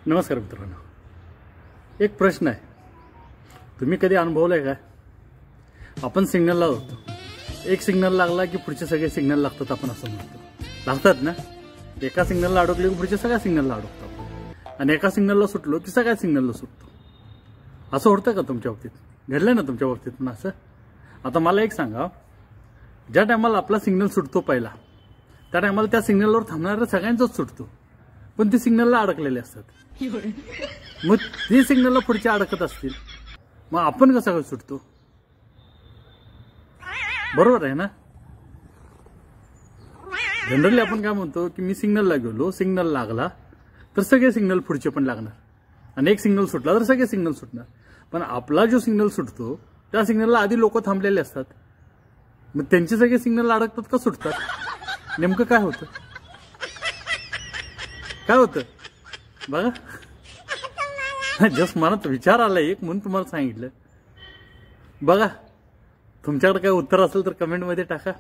नमस्कार मित्रांनो, एक प्रश्न आहे. तुम्ही कधी अनुभवलाय का? आपण सिग्नल लावतो, एक सिग्नल लागला की पुढचे सगळे सिग्नल लागतात. आपण असं म्हणतो, लागतात ना. एका सिग्नलला अडकले की पुढच्या सगळ्या सिग्नलला अडकतो आपण, आणि एका सिग्नलला सुटलो की सगळ्या सिग्नलला सुटतो. असं होतं का तुमच्या बाबतीत? घडलंय ना तुमच्या बाबतीत पण असं? आता मला एक सांगा, ज्या टायमाला आपला सिग्नल सुटतो पहिला, त्या टायमाला त्या सिग्नलवर थांबणाऱ्या सगळ्यांचाच सुटतो, पण ते सिग्नलला अडकलेले असतात. मग ते सिग्नलला पुढचे अडकत असतील, मग आपण कसा काय सुटतो? बरोबर आहे ना. जनरली आपण काय म्हणतो की मी सिग्नलला गेलो, सिग्नल लागला तर सगळे सिग्नल पुढचे पण लागणार, आणि एक सिग्नल सुटला तर सगळे सिग्नल सुटणार. पण आपला जो सिग्नल सुटतो त्या सिग्नलला आधी लोक थांबलेले असतात. मग त्यांचे सगळे सिग्नल अडकतात का सुटतात? नेमकं काय होतं? काय होतं बघा. जस्ट मनात विचार आला एक, म्हणून तुम्हाला सांगितलं. बघा, तुमच्याकडे काय उत्तर असेल तर कमेंटमध्ये टाका.